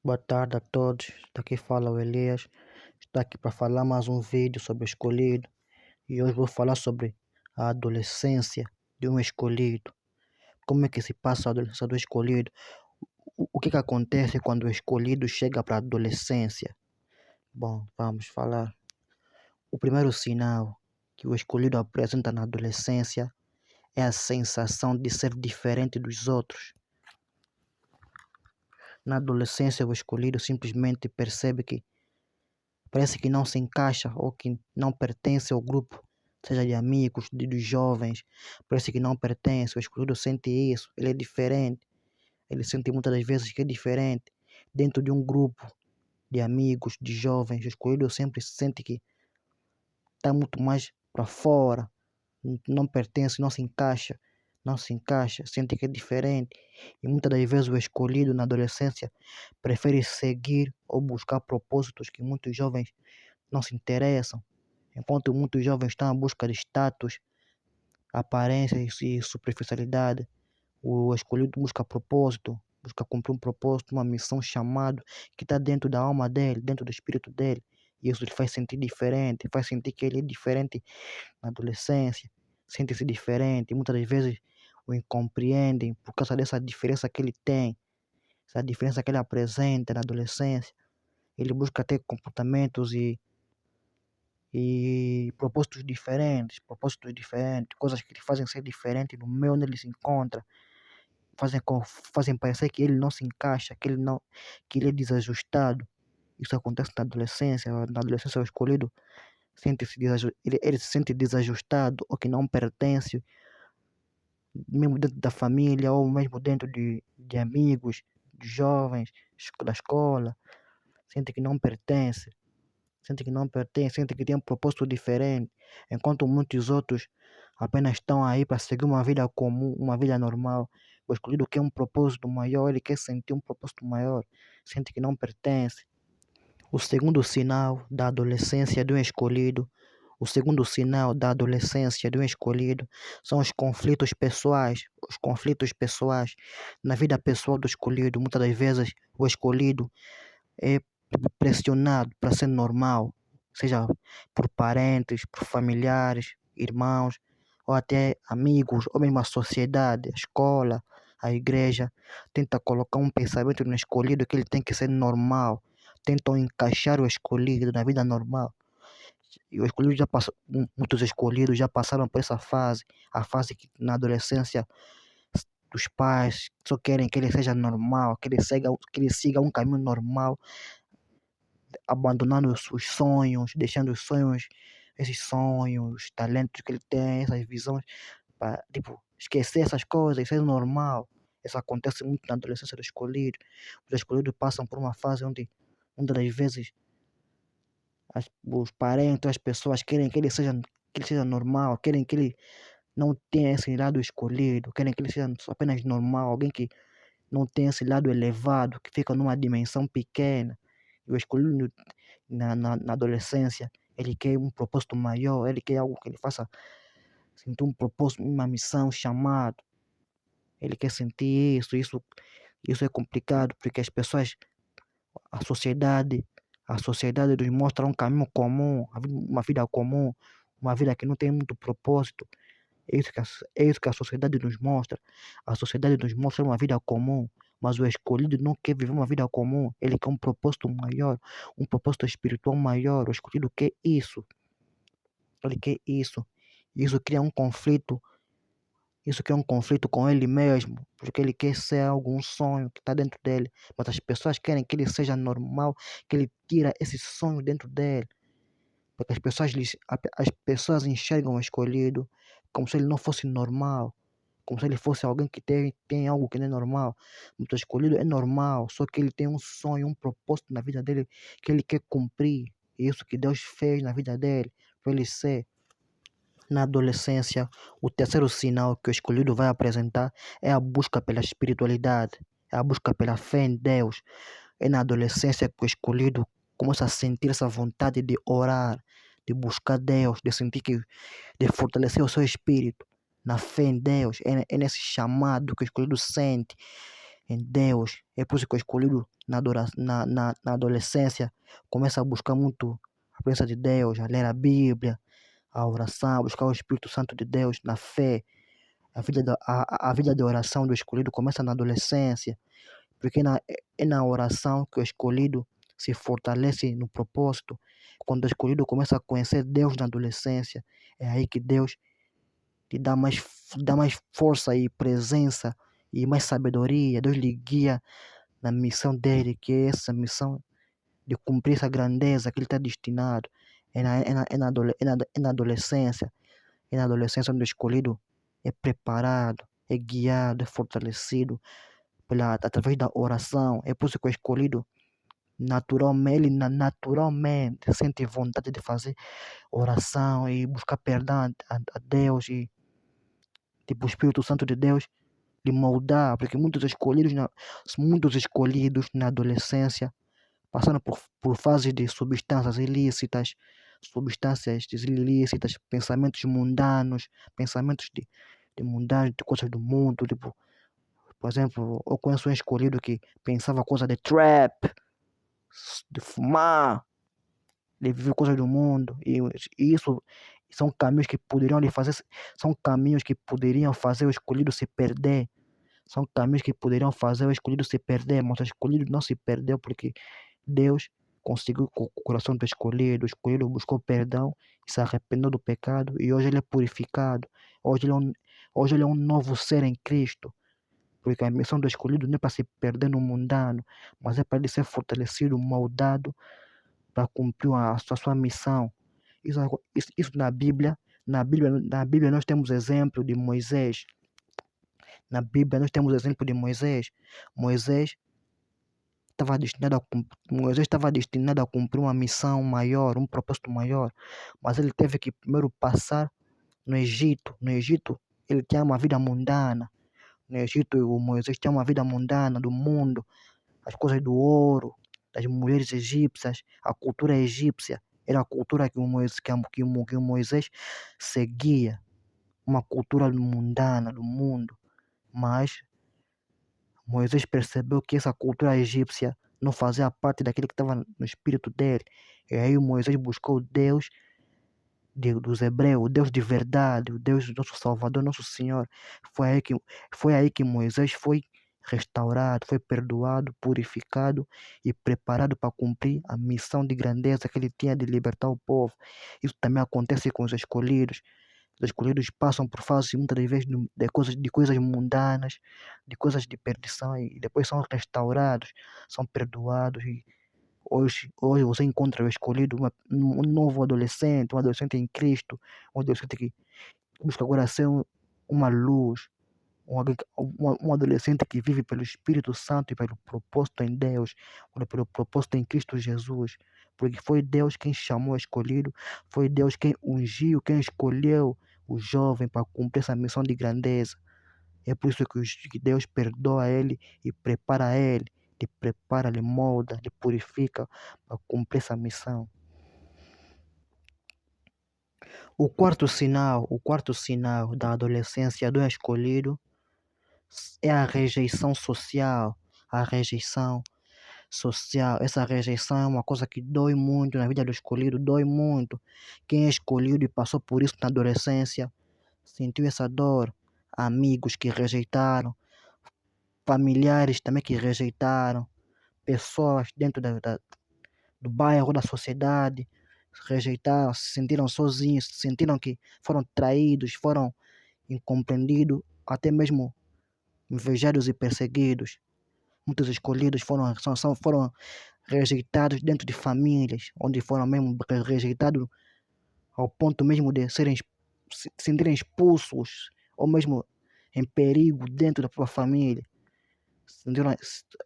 Boa tarde a todos. Daqui fala o Elias. Estou aqui para falar mais um vídeo sobre o escolhido. E hoje vou falar sobre a adolescência de um escolhido. Como é que se passa a adolescência do escolhido? O que acontece quando o escolhido chega para a adolescência? Bom, vamos falar. O primeiro sinal que o escolhido apresenta na adolescência é a sensação de ser diferente dos outros. Na adolescência, o escolhido simplesmente percebe que parece que não se encaixa ou que não pertence ao grupo, seja de amigos, dos jovens, parece que não pertence, o escolhido sente isso, ele é diferente, ele sente muitas das vezes que é diferente. Dentro de um grupo de amigos, de jovens, o escolhido sempre sente que está muito mais para fora, não pertence, não se encaixa, sente que é diferente. E muitas das vezes o escolhido na adolescência prefere seguir ou buscar propósitos que muitos jovens não se interessam. Enquanto muitos jovens estão à busca de status, aparência e superficialidade, o escolhido busca propósito, busca cumprir um propósito, uma missão, um chamado que está dentro da alma dele, dentro do espírito dele. E isso lhe faz sentir diferente, faz sentir que ele é diferente na adolescência, sente-se diferente. E muitas das vezes o incompreendem por causa dessa diferença que ele tem, essa diferença que ele apresenta na adolescência. Ele busca ter comportamentos e propósitos diferentes, coisas que lhe fazem ser diferente no meio onde ele se encontra, fazem parecer que ele não se encaixa, que ele é desajustado. Isso acontece na adolescência o escolhido ele se sente desajustado ou que não pertence, mesmo dentro da família ou mesmo dentro de amigos, de jovens, da escola, sente que não pertence. Sente que tem um propósito diferente, enquanto muitos outros apenas estão aí para seguir uma vida comum, uma vida normal. O escolhido quer um propósito maior, ele quer sentir um propósito maior, sente que não pertence. O segundo sinal da adolescência de um escolhido, o segundo sinal da adolescência de um escolhido são os conflitos pessoais. Os conflitos pessoais na vida pessoal do escolhido, muitas das vezes o escolhido é pressionado para ser normal, seja por parentes, por familiares, irmãos, ou até amigos, ou mesmo a sociedade, a escola, a igreja, tenta colocar um pensamento no escolhido que ele tem que ser normal, tentam encaixar o escolhido na vida normal. E o escolhido já passou, muitos escolhidos já passaram por essa fase, a fase que na adolescência os pais só querem que ele seja normal, que ele siga um caminho normal, abandonando os sonhos, deixando os sonhos, esses sonhos, os talentos que ele tem, essas visões, para, tipo, esquecer essas coisas, isso é normal. Isso acontece muito na adolescência do escolhido. Os escolhidos passam por uma fase onde, muitas das vezes, os parentes, as pessoas querem que ele seja normal, querem que ele não tenha esse lado escolhido, querem que ele seja apenas normal, alguém que não tem esse lado elevado, que fica numa dimensão pequena. E o escolhido na adolescência, ele quer um propósito maior, ele quer algo que ele faça sentir um propósito, uma missão, um chamado. Ele quer sentir isso é complicado, porque a sociedade, a sociedade nos mostra um caminho comum, uma vida comum, uma vida que não tem muito propósito. É isso que a sociedade nos mostra. A sociedade nos mostra uma vida comum, mas o escolhido não quer viver uma vida comum. Ele quer um propósito maior, um propósito espiritual maior. O escolhido quer isso. Ele quer isso. Isso cria um conflito. Isso cria um conflito com ele mesmo, porque ele quer ser algum sonho que está dentro dele, mas as pessoas querem que ele seja normal, que ele tira esse sonho dentro dele. Porque as pessoas enxergam o escolhido como se ele não fosse normal, como se ele fosse alguém que tem algo que não é normal. Mas o escolhido é normal, só que ele tem um sonho, um propósito na vida dele que ele quer cumprir. E isso que Deus fez na vida dele, para ele ser. Na adolescência, o terceiro sinal que o escolhido vai apresentar é a busca pela espiritualidade, é a busca pela fé em Deus. É na adolescência que o escolhido começa a sentir essa vontade de orar, de buscar Deus, de fortalecer o seu espírito na fé em Deus. É nesse chamado que o escolhido sente em Deus. É por isso que o escolhido na adolescência, começa a buscar muito a presença de Deus, a ler a Bíblia, a oração, a buscar o Espírito Santo de Deus na fé. A vida de oração do escolhido começa na adolescência, porque é na oração que o escolhido se fortalece no propósito. Quando o escolhido começa a conhecer Deus na adolescência, é aí que Deus lhe dá mais força e presença e mais sabedoria. Deus lhe guia na missão dele, que é essa missão de cumprir essa grandeza que ele está destinado. É na adolescência. É na adolescência onde o escolhido é preparado, é guiado, é fortalecido através da oração. É por isso que o escolhido naturalmente sente vontade de fazer oração e buscar perdão a Deus e tipo o Espírito Santo de Deus lhe moldar, porque muitos escolhidos na adolescência passaram por fases de substâncias ilícitas, pensamentos mundanos, de coisas do mundo, tipo, por exemplo, eu conheço um escolhido que pensava coisa de trap, de fumar, de viver coisas do mundo, e isso são caminhos que poderiam lhe fazer, são caminhos que poderiam fazer o escolhido se perder, são caminhos que poderiam fazer o escolhido se perder, mas o escolhido não se perdeu porque Deus conseguiu com o coração do escolhido. O escolhido buscou perdão e se arrependeu do pecado e hoje ele é purificado. Hoje ele é um novo ser em Cristo. Porque a missão do escolhido não é para se perder no mundano, mas é para ele ser fortalecido, moldado para cumprir a sua missão. Isso na Bíblia nós temos exemplo de Moisés. Na Bíblia nós temos exemplo de Moisés. Moisés Moisés estava destinado a cumprir uma missão maior, um propósito maior, mas ele teve que primeiro passar no Egito. No Egito, ele tinha uma vida mundana. No Egito, o Moisés tinha uma vida mundana do mundo, as coisas do ouro, das mulheres egípcias, a cultura egípcia. Era a cultura que o Moisés seguia, uma cultura mundana do mundo. Mas Moisés percebeu que essa cultura egípcia não fazia parte daquilo que estava no espírito dele. E aí Moisés buscou o Deus dos hebreus, o Deus de verdade, o Deus do nosso Salvador, nosso Senhor. Foi aí que Moisés foi restaurado, foi perdoado, purificado e preparado para cumprir a missão de grandeza que ele tinha de libertar o povo. Isso também acontece com os escolhidos. Os escolhidos passam por fases muitas das vezes de coisas mundanas, de coisas de perdição e depois são restaurados, são perdoados e hoje você encontra o escolhido, um novo adolescente, um adolescente em Cristo, um adolescente que busca agora ser uma luz, um adolescente que vive pelo Espírito Santo e pelo propósito em Deus, pelo propósito em Cristo Jesus, porque foi Deus quem chamou o escolhido, foi Deus quem ungiu, quem escolheu o jovem para cumprir essa missão de grandeza. É por isso que Deus perdoa ele e prepara ele, lhe prepara, lhe molda, lhe purifica para cumprir essa missão. O quarto sinal da adolescência do escolhido é a rejeição social. A rejeição social. Essa rejeição é uma coisa que dói muito na vida do escolhido, dói muito. Quem é escolhido e passou por isso na adolescência, sentiu essa dor. Amigos que rejeitaram, familiares também que rejeitaram, pessoas dentro do bairro, da sociedade, rejeitaram, se sentiram sozinhos, sentiram que foram traídos, foram incompreendidos, até mesmo invejados e perseguidos. Muitos escolhidos foram rejeitados dentro de famílias, onde foram mesmo rejeitados ao ponto mesmo de se sentirem expulsos, ou mesmo em perigo dentro da própria família.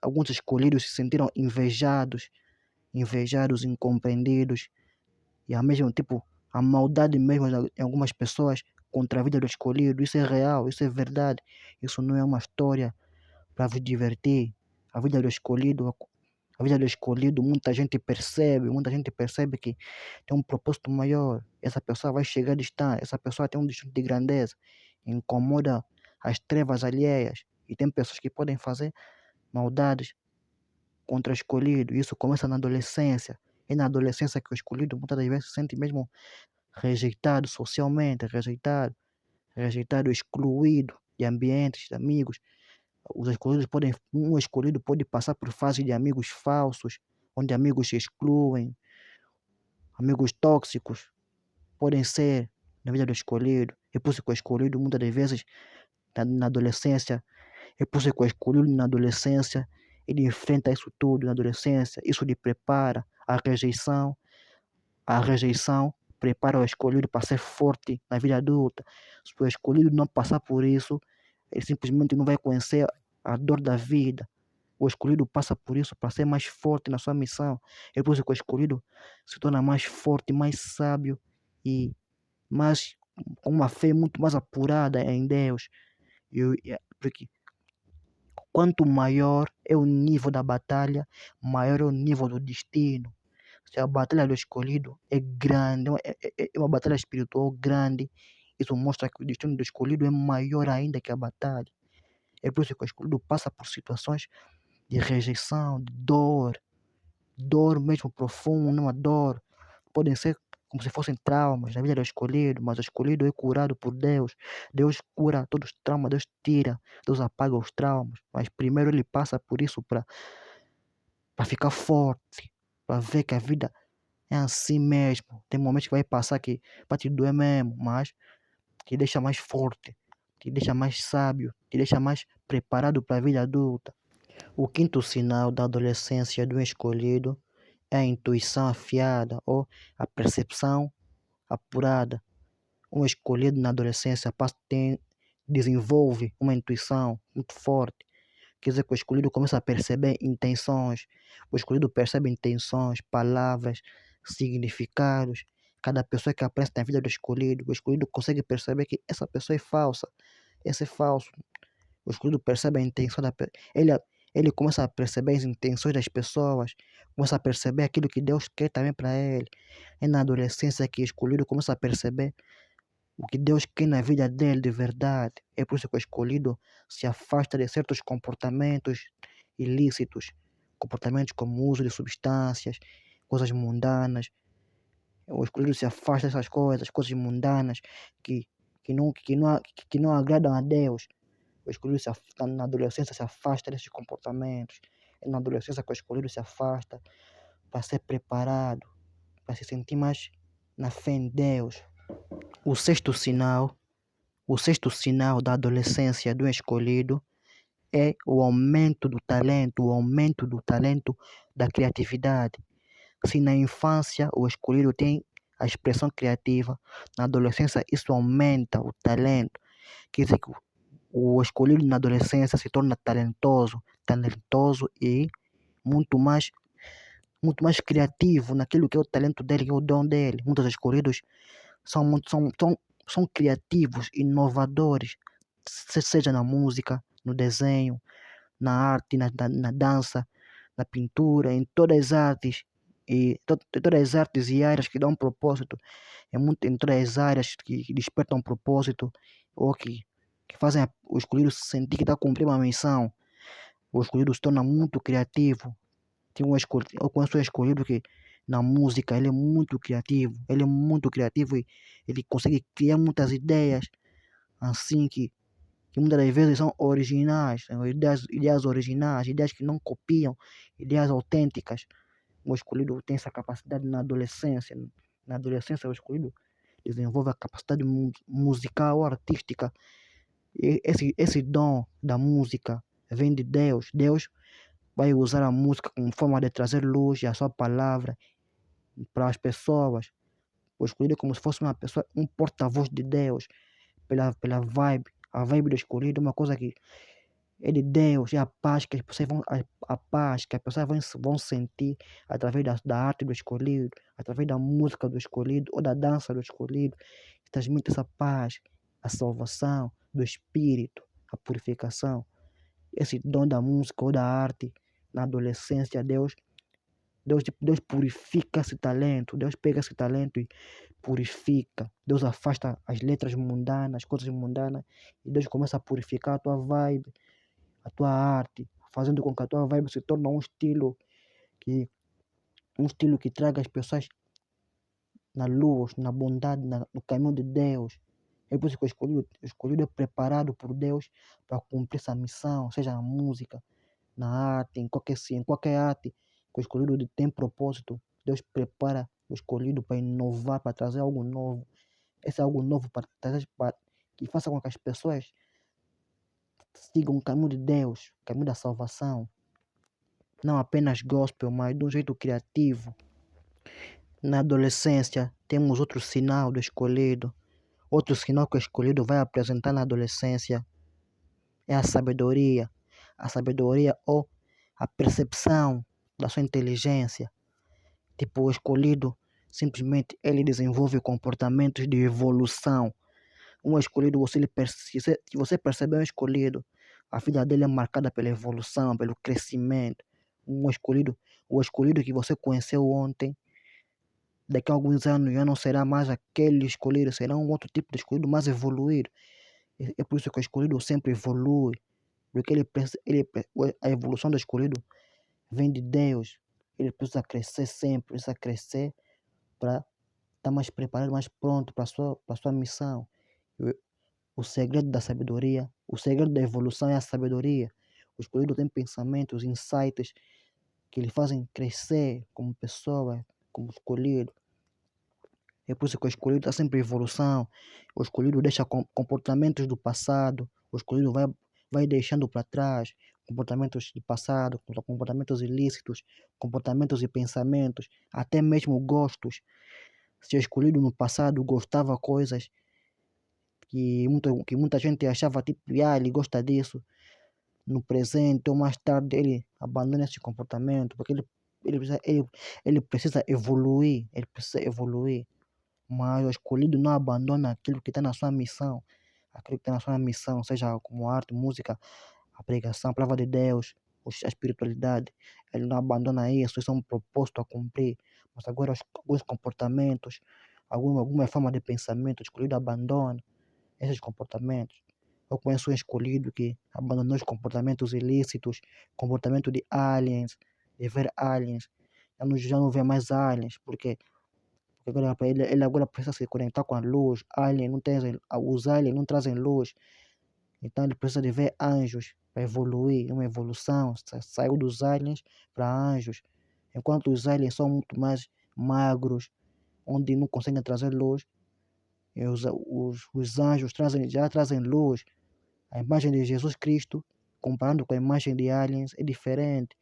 Alguns escolhidos se sentiram invejados, incompreendidos, e ao mesmo tempo a maldade mesmo em algumas pessoas contra a vida do escolhido. Isso é real, isso é verdade, isso não é uma história para vos divertir. A vida do escolhido, muita gente percebe que tem um propósito maior. Essa pessoa vai chegar distante, essa pessoa tem um destino de grandeza, incomoda as trevas alheias. E tem pessoas que podem fazer maldades contra o escolhido. Isso começa na adolescência. É na adolescência que o escolhido muitas das vezes se sente mesmo rejeitado socialmente, rejeitado, excluído de ambientes, de amigos. Um escolhido pode passar por fase de amigos falsos, onde amigos se excluem, amigos tóxicos podem ser na vida do escolhido. É por isso que o escolhido muitas das vezes na adolescência, é por isso que o escolhido na adolescência, ele enfrenta isso tudo na adolescência, isso lhe prepara a rejeição prepara o escolhido para ser forte na vida adulta. Se o escolhido não passar por isso, ele simplesmente não vai conhecer a dor da vida. O escolhido passa por isso para ser mais forte na sua missão. É por isso que o escolhido se torna mais forte, mais sábio e mais, com uma fé muito mais apurada em Deus. Porque quanto maior é o nível da batalha, maior é o nível do destino. Se a batalha do escolhido é grande, é uma batalha espiritual grande, isso mostra que o destino do escolhido é maior ainda que a batalha. É por isso que o escolhido passa por situações de rejeição, de dor mesmo profunda, uma dor. Podem ser como se fossem traumas na vida do escolhido, mas o escolhido é curado por Deus. Deus cura todos os traumas, Deus tira, Deus apaga os traumas. Mas primeiro ele passa por isso para ficar forte, para ver que a vida é assim mesmo. Tem momentos que vai passar que vai te doer mesmo, mas te deixa mais forte, te deixa mais sábio, te deixa mais preparado para a vida adulta. O quinto sinal da adolescência do escolhido é a intuição afiada ou a percepção apurada. Um escolhido na adolescência desenvolve uma intuição muito forte. Quer dizer que o escolhido começa a perceber intenções. O escolhido percebe intenções, palavras, significados. Cada pessoa que aparece na vida do escolhido, o escolhido consegue perceber que essa pessoa é falsa, esse é falso. O escolhido percebe a intenção da pessoa. Ele começa a perceber as intenções das pessoas, começa a perceber aquilo que Deus quer também para ele. É na adolescência que o escolhido começa a perceber o que Deus quer na vida dele de verdade. É por isso que o escolhido se afasta de certos comportamentos ilícitos, comportamentos como o uso de substâncias, coisas mundanas. O escolhido se afasta dessas coisas mundanas que, que não agradam a Deus. O escolhido na adolescência se afasta desses comportamentos. É na adolescência que o escolhido se afasta para ser preparado, para se sentir mais na fé em Deus. O sexto sinal, o sexto sinal da adolescência do escolhido é o aumento do talento da criatividade. Se na infância o escolhido tem a expressão criativa, na adolescência isso aumenta o talento. Quer dizer que o escolhido na adolescência se torna talentoso e muito mais, muito mais criativo naquilo que é o talento dele, que é o dom dele. Muitos escolhidos são criativos, inovadores, seja na música, no desenho, na arte, na dança, na pintura, em todas as artes. Todas as artes e áreas que dão um propósito, em todas as áreas que despertam um propósito, ou que fazem o escolhido sentir que está cumprindo uma missão. O escolhido se torna muito criativo. Eu conheço um escolhido que na música ele é muito criativo e ele consegue criar muitas ideias assim que muitas das vezes são originais, são ideias originais, ideias que não copiam, ideias autênticas. O escolhido tem essa capacidade na adolescência. Na adolescência, o escolhido desenvolve a capacidade musical, artística. E esse dom da música vem de Deus. Deus vai usar a música como forma de trazer luz e a sua palavra para as pessoas. O escolhido é como se fosse uma pessoa, um porta-voz de Deus, pela vibe. A vibe do escolhido é uma coisa que é de Deus, é a paz que as pessoas a paz que as pessoas vão sentir através da arte do escolhido, através da música do escolhido ou da dança do escolhido. Transmite essa paz, a salvação do espírito, a purificação. Esse dom da música ou da arte na adolescência, Deus purifica esse talento, Deus pega esse talento e purifica. Deus afasta as letras mundanas, as coisas mundanas, e Deus começa a purificar a tua vibe, a tua arte, fazendo com que a tua vibe se torne que, um estilo que traga as pessoas na luz, na bondade, no caminho de Deus. É por isso que o escolhido é preparado por Deus para cumprir essa missão, seja na música, na arte, em qualquer arte que o escolhido tem propósito. Deus prepara o escolhido para inovar, para trazer algo novo. Esse algo novo para trazer, que faça com que as pessoas sigam o caminho de Deus, o caminho da salvação. Não apenas gospel, mas de um jeito criativo. Na adolescência, temos outro sinal do escolhido. Outro sinal que o escolhido vai apresentar na adolescência é a sabedoria. A sabedoria ou a percepção da sua inteligência. Tipo, o escolhido simplesmente ele desenvolve comportamentos de evolução. Um escolhido, se você perceber um escolhido, a vida dele é marcada pela evolução, pelo crescimento. O escolhido que você conheceu ontem, daqui a alguns anos já não será mais aquele escolhido, será um outro tipo de escolhido mais evoluído. É por isso que o escolhido sempre evolui, porque a evolução do escolhido vem de Deus. Ele precisa crescer sempre, precisa crescer para estar mais preparado, mais pronto para a sua missão. O segredo da sabedoria, o segredo da evolução é a sabedoria. O escolhido tem pensamentos, insights que lhe fazem crescer como pessoa, como escolhido. É por isso que o escolhido está sempre em evolução. O escolhido deixa comportamentos do passado. O escolhido vai deixando para trás comportamentos do passado, comportamentos ilícitos, comportamentos e pensamentos, até mesmo gostos. Se o escolhido no passado gostava coisas que muita gente achava tipo, ele gosta disso, no presente ou mais tarde ele abandona esse comportamento, porque ele precisa evoluir, mas o escolhido não abandona aquilo que está na sua missão, aquilo que está na sua missão, seja como arte, música, a pregação, a palavra de Deus, a espiritualidade, ele não abandona isso é um propósito a cumprir, mas agora alguns comportamentos, alguma forma de pensamento, o escolhido abandona esses comportamentos. Eu conheço um escolhido que abandonou os comportamentos ilícitos, comportamento de aliens, de ver aliens. Já não vê mais aliens, porque agora, ele agora precisa se conectar com a luz. Os aliens não trazem luz. Então ele precisa de ver anjos para evoluir, uma evolução. Saiu dos aliens para anjos. Enquanto os aliens são muito mais magros, onde não conseguem trazer luz, e os anjos já trazem luz. A imagem de Jesus Cristo, comparando com a imagem de aliens, é diferente.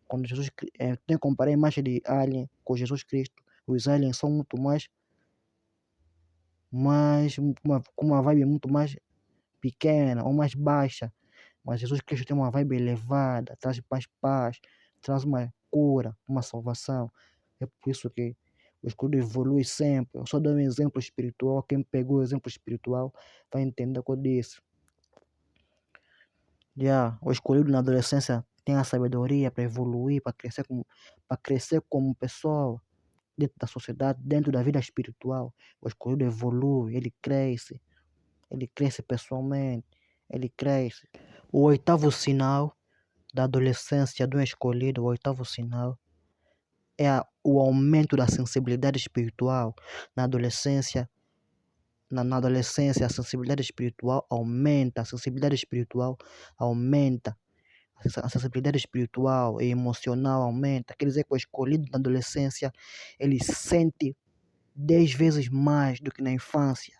Quando tem que comparar a imagem de alien com Jesus Cristo, os aliens são muito com uma vibe muito mais pequena ou mais baixa. Mas Jesus Cristo tem uma vibe elevada, traz paz, traz uma cura, uma salvação. É por isso que o escudo evolui sempre. Eu só dou um exemplo espiritual. Quem pegou o exemplo espiritual vai entender o que eu disse. O escolhido na adolescência tem a sabedoria para evoluir, para crescer como pessoa dentro da sociedade, dentro da vida espiritual. O escolhido evolui, ele cresce pessoalmente, ele cresce. O oitavo sinal da adolescência do escolhido, o oitavo sinal é o aumento da sensibilidade espiritual. Na adolescência, a sensibilidade espiritual aumenta, a sensibilidade espiritual e emocional aumenta. Quer dizer que o escolhido na adolescência, ele sente 10 vezes mais do que na infância.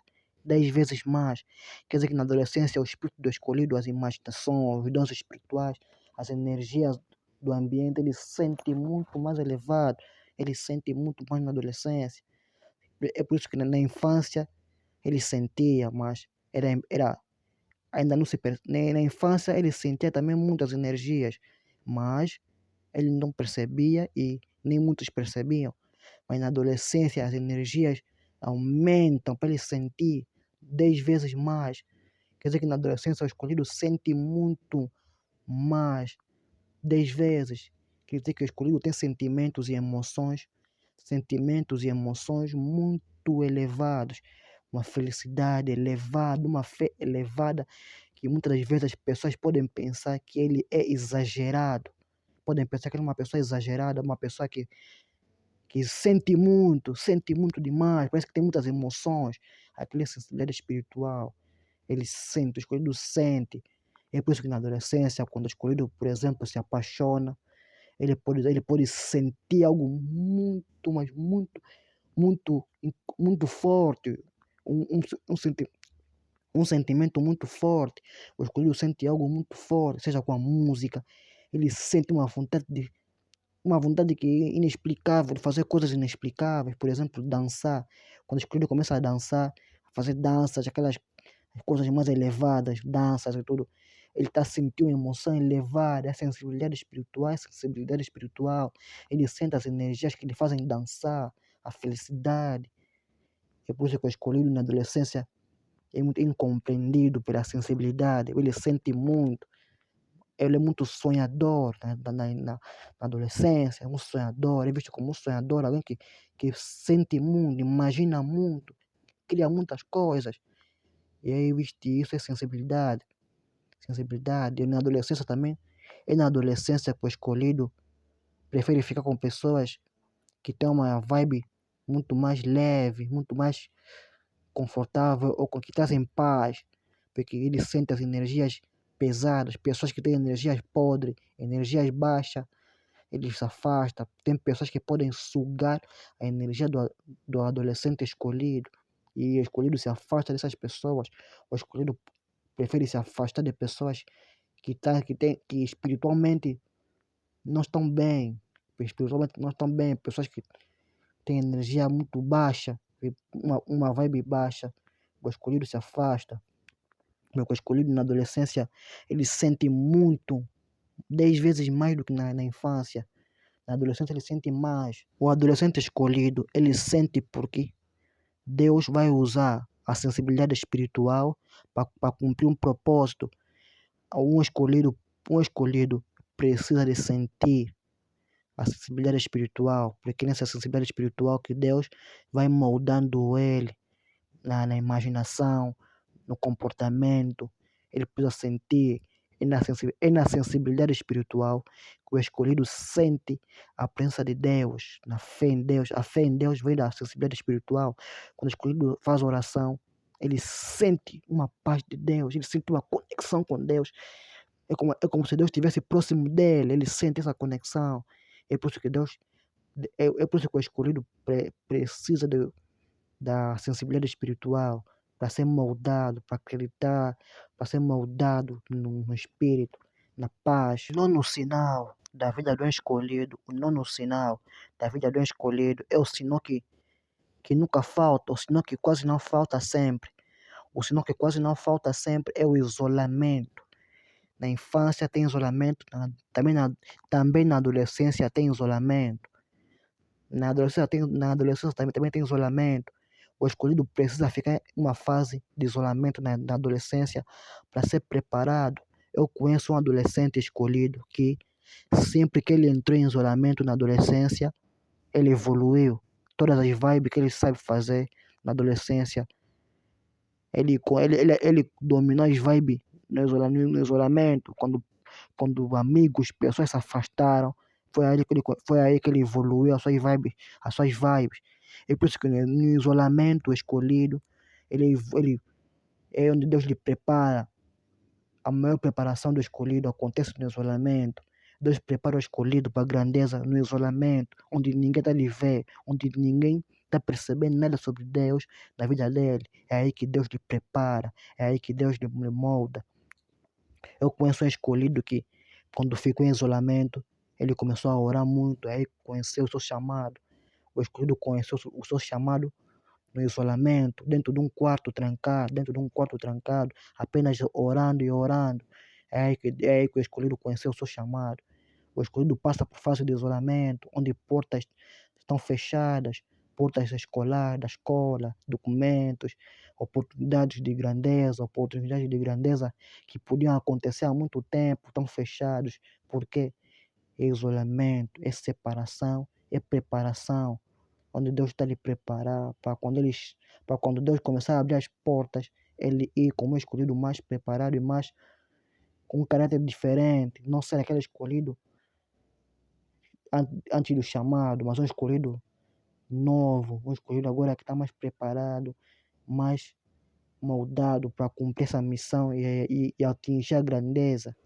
10 vezes mais. Quer dizer que na adolescência o espírito do escolhido, as imaginações, os dons espirituais, as energias do ambiente, ele sente muito mais elevado. Ele sente muito mais na adolescência. É por isso que na infância ele sentia, mas era ainda não se na infância ele sentia também muitas energias, mas ele não percebia e nem muitos percebiam. Mas na adolescência as energias aumentam para ele sentir 10 vezes mais. Quer dizer que na adolescência o escolhido sente muito mais, 10 vezes. Quer dizer que o escolhido tem sentimentos e emoções muito elevados, uma felicidade elevada, uma fé elevada que muitas das vezes as pessoas podem pensar que ele é exagerado, podem pensar que ele é uma pessoa exagerada, uma pessoa que sente muito demais, parece que tem muitas emoções, aquela sensibilidade espiritual, ele sente, o escolhido sente. É por isso que na adolescência, quando o escolhido, por exemplo, se apaixona, ele pode sentir algo muito, mas muito, muito forte, um, um, um, senti- um sentimento muito forte. O escolhido sente algo muito forte, seja com a música, ele sente uma vontade que é inexplicável, de fazer coisas inexplicáveis, por exemplo, dançar. Quando o escolhido começa a dançar, a fazer danças, aquelas coisas mais elevadas, danças e tudo, ele está sentindo uma emoção elevada, a sensibilidade espiritual, ele sente as energias que lhe fazem dançar, a felicidade. É por isso que o escolhido na adolescência é muito incompreendido pela sensibilidade, ele sente muito. Ele é muito sonhador na adolescência, é um sonhador, é visto como um sonhador, alguém que sente muito, imagina muito, cria muitas coisas. E aí, visto isso, é sensibilidade. Sensibilidade. E na adolescência também, é na adolescência que o escolhido prefere ficar com pessoas que têm uma vibe muito mais leve, muito mais confortável ou com que trazem paz, porque ele sente as energias pesadas, pessoas que têm energias podres, energias baixas, ele se afasta. Tem pessoas que podem sugar a energia do adolescente escolhido e o escolhido se afasta dessas pessoas. O escolhido prefere se afastar de pessoas que espiritualmente não estão bem, espiritualmente não estão bem, pessoas que têm energia muito baixa, uma vibe baixa. O escolhido se afasta. O escolhido na adolescência, ele sente muito, 10 vezes mais do que na infância. Na adolescência ele sente mais. O adolescente escolhido, ele sente porque Deus vai usar a sensibilidade espiritual para cumprir um propósito. Um escolhido, um escolhido precisa de sentir a sensibilidade espiritual, porque nessa sensibilidade espiritual que Deus vai moldando ele na imaginação, no comportamento, ele precisa sentir. É na sensibilidade espiritual que o escolhido sente a presença de Deus, na fé em Deus. A fé em Deus vem da sensibilidade espiritual. Quando o escolhido faz oração, ele sente uma paz de Deus, ele sente uma conexão com Deus. É como se Deus estivesse próximo dele, ele sente essa conexão. É por isso que é por isso que o escolhido precisa da sensibilidade espiritual para ser moldado, para acreditar, para ser moldado no espírito, na paz. O nono sinal da vida do escolhido, o nono sinal da vida do escolhido é o sinal que nunca falta, o sinal que quase não falta sempre. O sinal que quase não falta sempre é o isolamento. Na infância tem isolamento, também na adolescência tem isolamento. Na adolescência também tem isolamento. O escolhido precisa ficar em uma fase de isolamento na adolescência para ser preparado. Eu conheço um adolescente escolhido que, sempre que ele entrou em isolamento na adolescência, ele evoluiu. Todas as vibes que ele sabe fazer na adolescência, ele dominou as vibes no isolamento, quando amigos, pessoas se afastaram, foi aí que ele evoluiu as suas vibes. É por isso que no isolamento escolhido, ele é onde Deus lhe prepara. A maior preparação do escolhido acontece no isolamento. Deus prepara o escolhido para a grandeza no isolamento, onde ninguém está lhe ver, onde ninguém está percebendo nada sobre Deus na vida dele. É aí que Deus lhe prepara, é aí que Deus lhe molda. Eu conheço um escolhido que, quando ficou em isolamento, ele começou a orar muito, aí conheceu o seu chamado. O escolhido conheceu o seu chamado no isolamento, dentro de um quarto trancado, apenas orando e orando. É aí que o escolhido conheceu o seu chamado. O escolhido passa por fase de isolamento, onde portas estão fechadas, portas escolares da escola, documentos, oportunidades de grandeza que podiam acontecer há muito tempo, estão fechados, porque é isolamento, é separação, é preparação, onde Deus está lhe preparar para quando Deus começar a abrir as portas, ele ir como escolhido mais preparado e mais com um caráter diferente, não ser aquele escolhido antes do chamado, mas um escolhido novo, um escolhido agora que está mais preparado, mais moldado para cumprir essa missão e atingir a grandeza.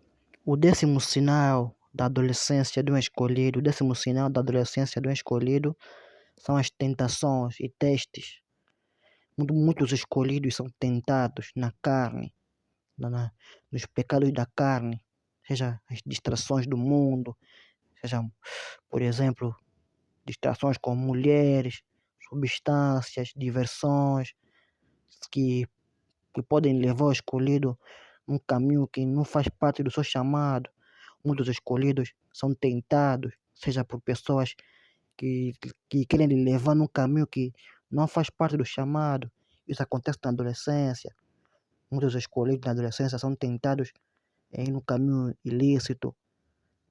O 10º sinal da adolescência de um escolhido, o 10º sinal da adolescência de um escolhido são as tentações e testes. Muitos escolhidos são tentados na carne, nos pecados da carne, seja as distrações do mundo, seja, por exemplo, distrações com mulheres, substâncias, diversões, que, que podem levar o escolhido um caminho que não faz parte do seu chamado. Muitos escolhidos são tentados, seja por pessoas que, que querem lhe levar num caminho que não faz parte do chamado. Isso acontece na adolescência. Muitos escolhidos na adolescência são tentados em ir num caminho ilícito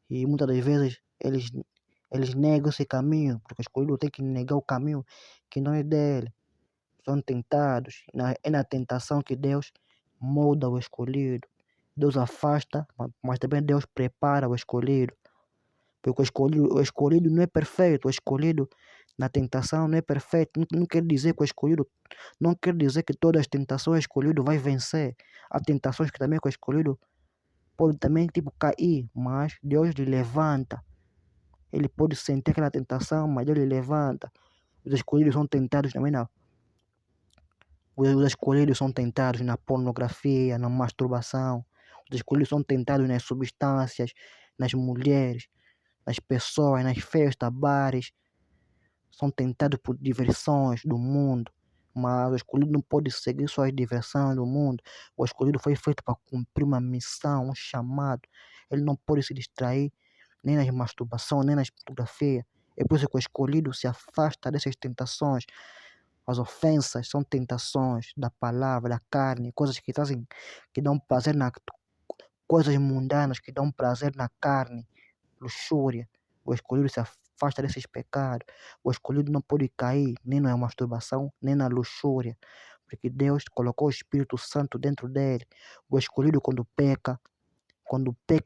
e muitas das vezes eles negam esse caminho, porque o escolhido tem que negar o caminho que não é dele. São tentados, é na tentação que Deus molda o escolhido. Deus afasta, mas também Deus prepara o escolhido. Porque o escolhido não é perfeito, o escolhido na tentação não é perfeito. Não quer dizer que o escolhido, não quer dizer que todas as tentações o escolhido vai vencer. Há tentações que também que o escolhido pode também tipo cair, mas Deus lhe levanta. Ele pode sentir aquela tentação, mas Deus lhe levanta. Os escolhidos são tentados também os escolhidos são tentados na pornografia, na masturbação. Os escolhidos são tentados nas substâncias, nas mulheres, nas pessoas, nas festas, bares. São tentados por diversões do mundo. Mas o escolhido não pode seguir suas diversões do mundo. O escolhido foi feito para cumprir uma missão, um chamado. Ele não pode se distrair nem nas masturbações, nem nas fotografias. É por isso que o escolhido se afasta dessas tentações. As ofensas são tentações da palavra, da carne, coisas que trazem, que dão prazer coisas mundanas que dão prazer na carne, luxúria. O escolhido se afasta desses pecados. O escolhido não pode cair nem na masturbação, nem na luxúria, porque Deus colocou o Espírito Santo dentro dele. O escolhido quando peca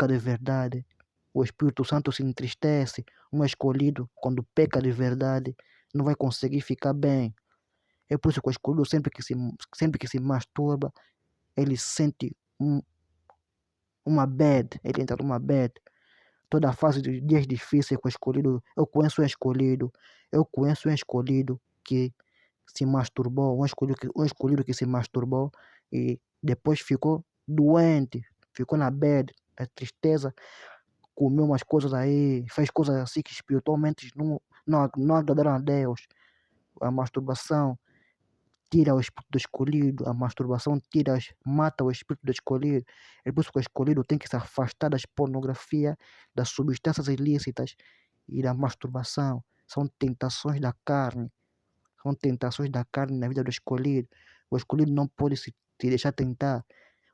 de verdade, o Espírito Santo se entristece. Um escolhido, quando peca de verdade, não vai conseguir ficar bem. É por isso que o escolhido, sempre que se masturba, ele sente uma bad, ele entra numa bad. Toda a fase dos dias difíceis com o escolhido, eu conheço um escolhido que se masturbou, um escolhido que se masturbou e depois ficou doente, ficou na bad, na tristeza, comeu umas coisas aí, fez coisas assim que espiritualmente não agradaram a Deus. A masturbação tira o espírito do escolhido, a masturbação mata o espírito do escolhido. É por isso que o escolhido tem que se afastar das pornografia, das substâncias ilícitas e da masturbação. São tentações da carne. São tentações da carne na vida do escolhido. O escolhido não pode se deixar tentar.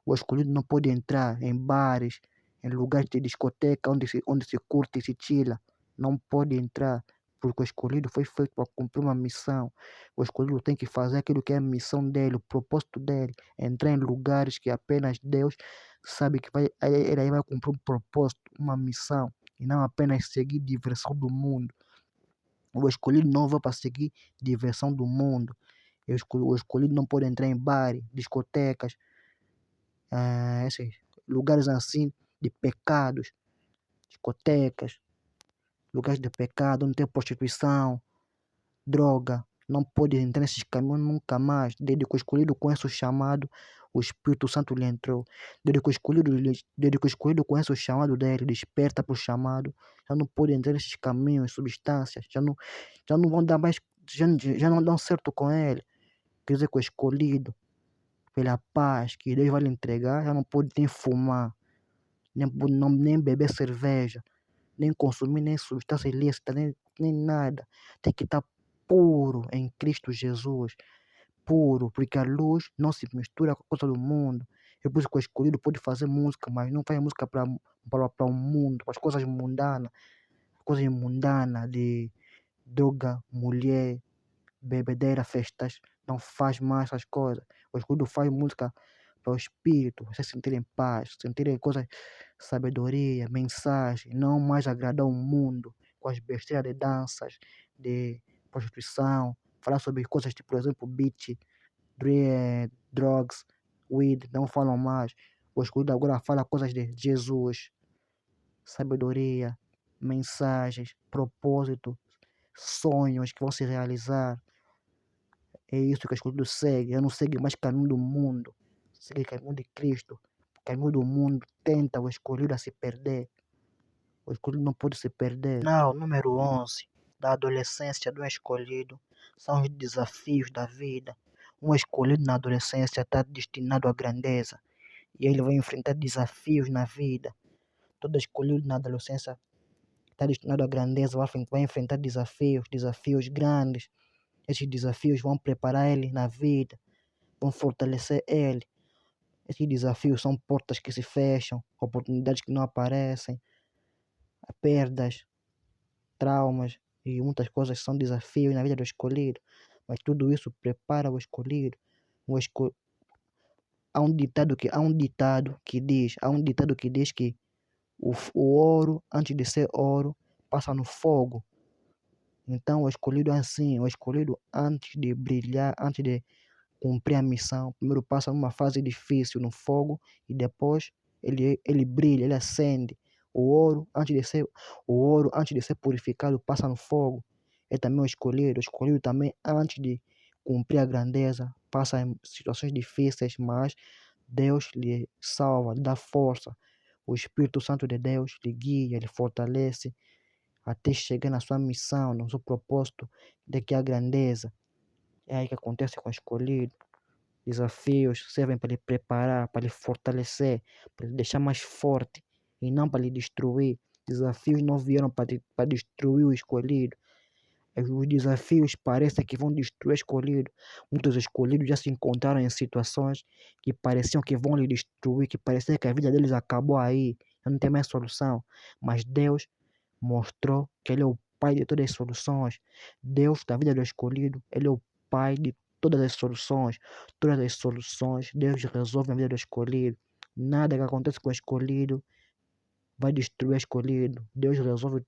O escolhido não pode entrar em bares, em lugares de discoteca onde se curte e se chila. Não pode entrar, porque o escolhido foi feito para cumprir uma missão. O escolhido tem que fazer aquilo que é a missão dele, o propósito dele. Entrar em lugares que apenas Deus sabe que ele aí vai cumprir um propósito, uma missão, e não apenas seguir diversão do mundo. O escolhido não vai para seguir diversão do mundo. O escolhido não pode entrar em bares, discotecas, esses lugares assim de pecados, discotecas, lugares de pecado, onde tem prostituição, droga. Não pode entrar nesses caminhos nunca mais. Desde que o escolhido conhece o chamado, o Espírito Santo lhe entrou. Desde que o escolhido conhece o chamado dele, desperta para o chamado, já não pode entrar nesses caminhos, substâncias, já não vão dar mais, já não dão certo com ele. Quer dizer que o escolhido, pela paz que Deus vai lhe entregar, já não pode nem fumar, nem beber cerveja, nem consumir nem substância ilícita, nem nada. Tem que estar puro em Cristo Jesus. Puro, porque a luz não se mistura com a coisa do mundo. É por isso que o escolhido pode fazer música, mas não faz música para o mundo, para as coisas mundanas de droga, mulher, bebedeira, festas. não faz mais essas coisas. O escudo faz música para o espírito, você sentir em paz, sentir coisas, sabedoria, mensagem, não mais agradar o mundo com as besteiras de danças, de prostituição, falar sobre coisas tipo, por exemplo, beat, drugs, weed, não falam mais. O escudo agora fala coisas de Jesus, sabedoria, mensagens, propósito, sonhos que vão se realizar. É isso que a escudo segue. Eu não sigo mais caminho do mundo, segue caminho de Cristo. O caminho do mundo tenta o escolhido a se perder. O escolhido não pode se perder. Não, número 11 da adolescência do escolhido são os desafios da vida. Um escolhido na adolescência está destinado à grandeza e ele vai enfrentar desafios na vida. Todo escolhido na adolescência está destinado à grandeza, vai enfrentar desafios grandes. Esses desafios vão preparar ele na vida, vão fortalecer ele. Esses desafios são portas que se fecham, oportunidades que não aparecem, perdas, traumas e muitas coisas são desafios na vida do escolhido. Mas tudo isso prepara o escolhido. O esco... há um ditado que diz que o ouro, antes de ser ouro, passa no fogo. Então o escolhido é assim, o escolhido antes de brilhar, antes de cumprir a missão, primeiro passa numa fase difícil no fogo e depois ele brilha, ele acende. O ouro antes de ser purificado passa no fogo. É também o escolhido também antes de cumprir a grandeza, passa em situações difíceis, mas Deus lhe salva, lhe dá força. O Espírito Santo de Deus lhe guia, lhe fortalece até chegar na sua missão, no seu propósito, de que a grandeza. É aí que acontece com o escolhido. Desafios servem para lhe preparar, para lhe fortalecer, para lhe deixar mais forte e não para lhe destruir. Desafios não vieram para destruir o escolhido. Os desafios parecem que vão destruir o escolhido. Muitos escolhidos já se encontraram em situações que pareciam que vão lhe destruir, que parecia que a vida deles acabou aí, não tem mais solução. Mas Deus mostrou que Ele é o Pai de todas as soluções. Deus, da vida do escolhido, Ele é o Pai de todas as soluções. Todas as soluções, Deus resolve na vida do escolhido. Nada que acontece com o escolhido vai destruir o escolhido. Deus resolve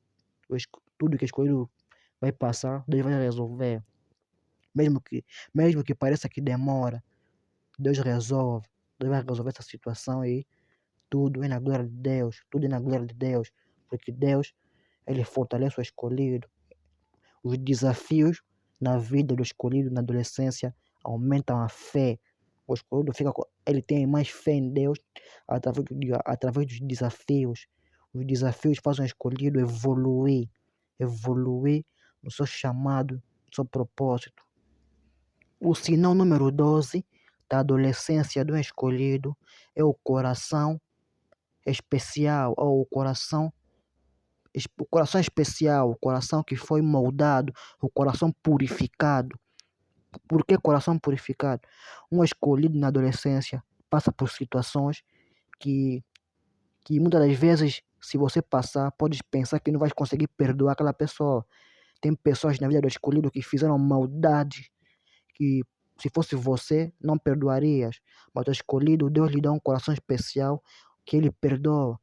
tudo que o escolhido vai passar, Deus vai resolver. Mesmo que pareça que demora, Deus resolve. Deus vai resolver essa situação e tudo é na glória de Deus. Tudo é na glória de Deus. Porque Deus, Ele fortalece o escolhido. Os desafios na vida do escolhido na adolescência aumentam a fé. O escolhido ele tem mais fé em Deus através dos desafios. Os desafios fazem o escolhido evoluir no seu chamado, no seu propósito. O sinal número 12 da adolescência do escolhido é o coração especial, ou o coração especial, o coração que foi moldado, o coração purificado. Por que coração purificado? Um escolhido na adolescência passa por situações que, que muitas das vezes, se você passar, pode pensar que não vai conseguir perdoar aquela pessoa. Tem pessoas na vida do escolhido que fizeram maldade, que se fosse você, não perdoarias. Mas o escolhido, Deus lhe dá um coração especial que ele perdoa.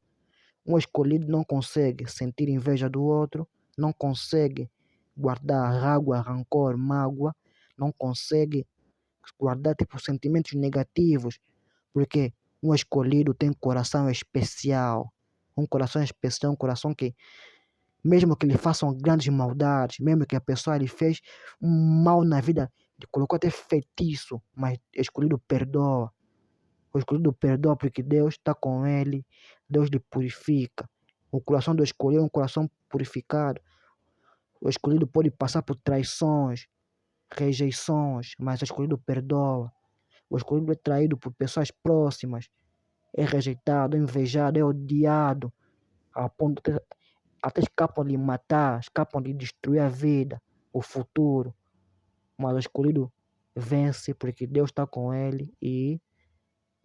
Um escolhido não consegue sentir inveja do outro, não consegue guardar mágoa, rancor, mágoa, não consegue guardar tipo sentimentos negativos, porque um escolhido tem coração especial. Um coração especial, um coração que, mesmo que lhe façam grandes maldades, mesmo que a pessoa lhe fez um mal na vida, lhe colocou até feitiço, mas o escolhido perdoa. O escolhido perdoa porque Deus está com ele, Deus lhe purifica. O coração do escolhido é um coração purificado. O escolhido pode passar por traições, rejeições, mas o escolhido perdoa. O escolhido é traído por pessoas próximas, é rejeitado, é invejado, é odiado, a ponto de até escapam de matar, escapam de destruir a vida, o futuro. Mas o escolhido vence porque Deus está com ele e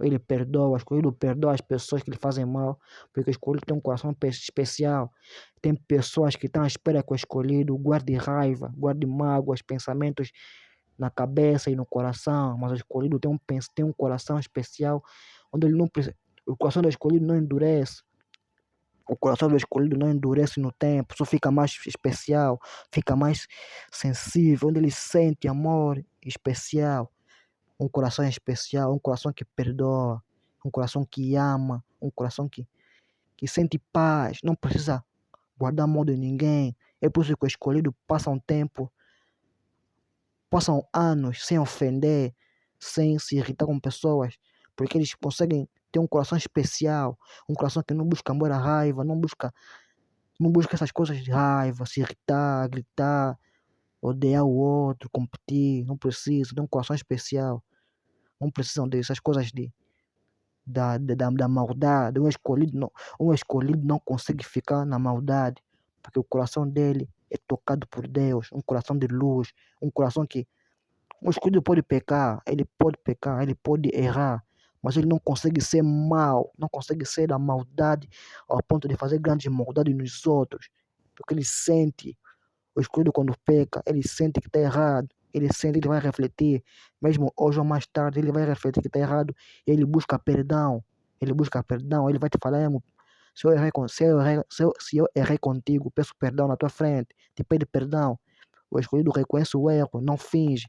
ele perdoa, o escolhido perdoa as pessoas que lhe fazem mal, porque o escolhido tem um coração especial. Tem pessoas que estão à espera que o escolhido guarde raiva, guarde mágoas, pensamentos na cabeça e no coração, mas o escolhido tem um coração especial, onde ele não precisa, o coração do escolhido não endurece. O coração do escolhido não endurece no tempo, só fica mais especial, fica mais sensível, onde ele sente amor especial, um coração especial, um coração que perdoa, um coração que ama, um coração que sente paz, não precisa guardar mal de ninguém. É por isso que o escolhido passa um tempo, passam anos sem ofender, sem se irritar com pessoas, porque eles conseguem ter um coração especial, um coração que não busca amor à raiva, não busca essas coisas de raiva, se irritar, gritar, odiar o outro, competir, não precisa, tem um coração especial, não precisam dessas coisas da maldade. Um escolhido não consegue ficar na maldade, porque o coração dele é tocado por Deus, um coração de luz, um coração que um escolhido pode pecar, ele pode errar, mas ele não consegue ser mal, não consegue ser da maldade ao ponto de fazer grandes maldades nos outros, porque ele sente, o escolhido quando peca, ele sente que está errado, ele sente, ele vai refletir, mesmo hoje ou mais tarde, ele vai refletir que está errado, e ele vai te falar, se eu errei contigo, peço perdão na tua frente, te pede perdão. O escolhido reconhece o erro, não finge.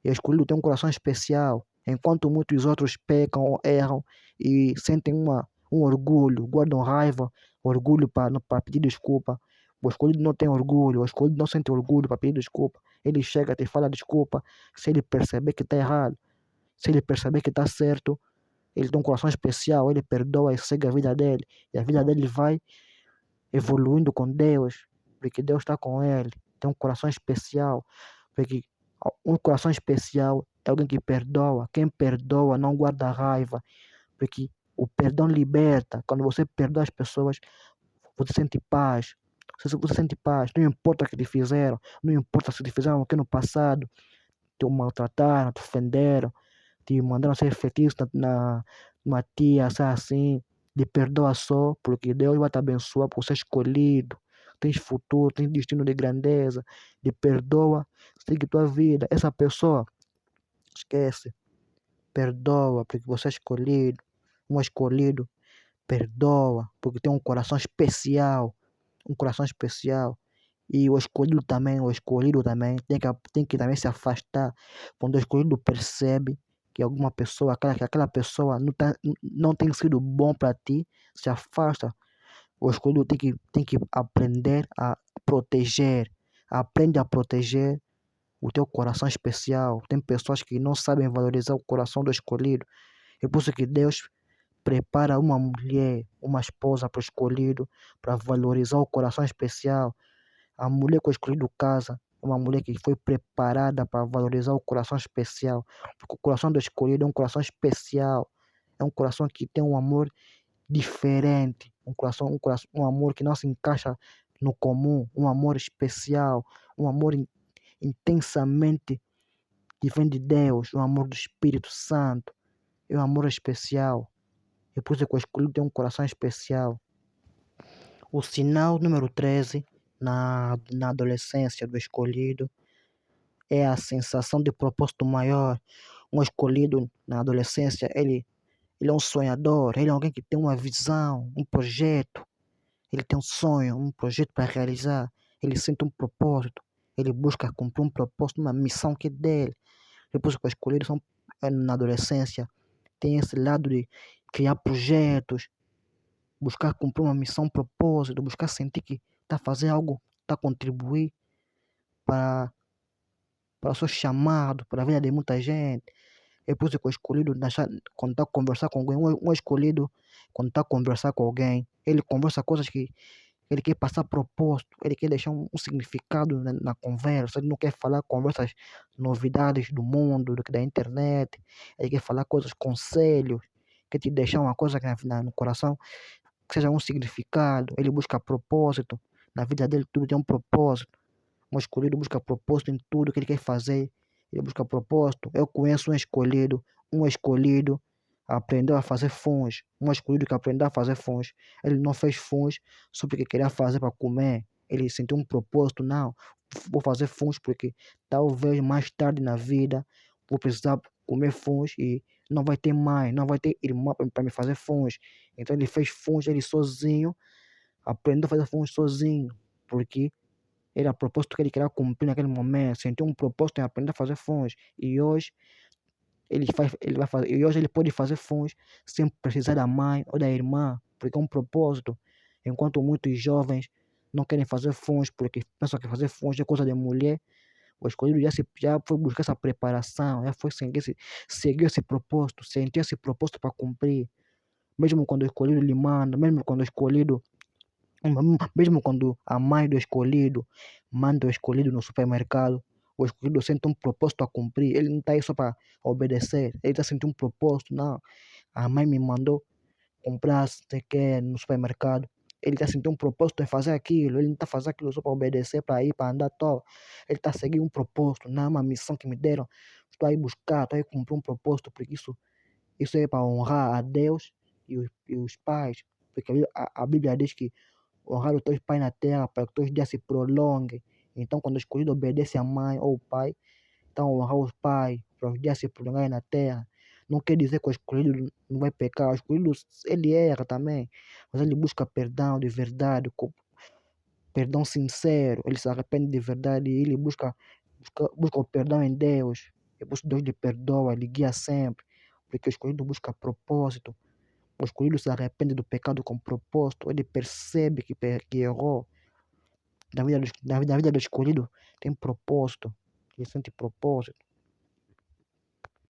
E o escolhido tem um coração especial, enquanto muitos outros pecam ou erram e sentem um orgulho, guardam raiva, orgulho para pedir desculpa. O escolhido não tem orgulho, o escolhido não sente orgulho para pedir desculpa. Ele chega, te fala desculpa, se ele perceber que está errado, se ele perceber que está certo, ele tem um coração especial, ele perdoa e segue a vida dele. E a vida dele vai evoluindo com Deus, porque Deus está com ele. Tem um coração especial, porque um coração especial é alguém que perdoa. Quem perdoa não guarda raiva, porque o perdão liberta. Quando você perdoa as pessoas, você sente paz. Você sente paz, não importa o que te fizeram, não importa se te fizeram o que no passado, te maltrataram, te ofenderam, te mandaram ser feitiço numa tia, assim, de perdoa só, porque Deus vai te abençoar por ser escolhido. Tens futuro, tens destino de grandeza, de perdoa, segue tua vida. Essa pessoa, esquece, perdoa, porque você é escolhido. Um escolhido, perdoa, porque tem um coração especial. E o escolhido também tem que também se afastar quando o escolhido percebe que aquela pessoa não tem sido bom para ti, se afasta. O escolhido tem que aprender a proteger, aprende a proteger o teu coração especial. Tem pessoas que não sabem valorizar o coração do escolhido. É por isso que Deus prepara uma mulher, uma esposa para o escolhido, para valorizar o coração especial. A mulher que o escolhido casa é uma mulher que foi preparada para valorizar o coração especial, porque o coração do escolhido é um coração especial, é um coração que tem um amor diferente, um amor que não se encaixa no comum, um amor especial, um amor intensamente que vem de Deus, um amor do Espírito Santo, é um amor especial. E por isso que o escolhido tem um coração especial. O sinal número 13 na adolescência do escolhido é a sensação de propósito maior. Um escolhido na adolescência, ele é um sonhador, ele é alguém que tem uma visão, um projeto, ele tem um sonho, um projeto para realizar, ele sente um propósito, ele busca cumprir um propósito, uma missão que é dele. Depois que os escolhidos na adolescência, tem esse lado de criar projetos, buscar cumprir uma missão, um propósito, buscar sentir que está fazendo algo, está a contribuir para, para o seu chamado, para a vida de muita gente. É por isso que o escolhido, quando está a conversar com alguém, um escolhido, quando está a conversar com alguém, ele conversa coisas que ele quer passar propósito, ele quer deixar um significado na conversa, ele não quer falar conversas, novidades do mundo, da internet, ele quer falar coisas, conselhos, quer te deixar uma coisa que no coração, que seja um significado, ele busca propósito, na vida dele tudo tem um propósito. Um escolhido busca propósito em tudo que ele quer fazer. Ele busca propósito. Eu conheço um escolhido aprendeu a fazer funge. Um escolhido que aprendeu a fazer funge. Ele não fez funge só porque queria fazer para comer. Ele sentiu um propósito, não. vou fazer fundos porque talvez mais tarde na vida vou precisar comer fundos e não vai ter mãe, não vai ter irmã para me fazer fundos. Então ele fez fundos ele sozinho, aprendeu a fazer fundos sozinho, porque era o propósito que ele queria cumprir naquele momento, sentiu um propósito em aprender a fazer fundos. Ele vai fazer, e hoje ele pode fazer fundos sem precisar da mãe ou da irmã, porque é um propósito. Enquanto muitos jovens não querem fazer fundos porque pensam que fazer fundos é coisa de mulher, o escolhido já foi buscar essa preparação, já foi seguir esse propósito, sentir esse propósito para cumprir. Mesmo quando o escolhido lhe manda, mesmo quando a mãe do escolhido manda o escolhido no supermercado, o escolhido sente um propósito a cumprir. Ele não está aí só para obedecer, ele está sentindo um propósito. Não, a mãe me mandou comprar, sei que, no supermercado. Ele está sentindo um propósito em fazer aquilo. Ele não está fazendo aquilo só para obedecer, para ir, para andar à toa. Ele está seguindo um propósito, não é uma missão que me deram. Estou aí buscar, estou aí cumprir um propósito, porque isso é para honrar a Deus e os pais. Porque a Bíblia diz que honrar os teus pais na terra para que os teus dias se prolonguem. Então, quando o escolhido obedece à mãe ou ao pai, então honrar os pais para os dias se prolongarem na terra. Não quer dizer que o escolhido não vai pecar. O escolhido, ele erra também, mas ele busca perdão de verdade, perdão sincero. Ele se arrepende de verdade e ele busca o perdão em Deus. E por isso Deus lhe perdoa, lhe guia sempre. Porque o escolhido busca propósito. O escolhido se arrepende do pecado com propósito. Ele percebe que errou. Na vida do escolhido tem propósito. Ele sente propósito.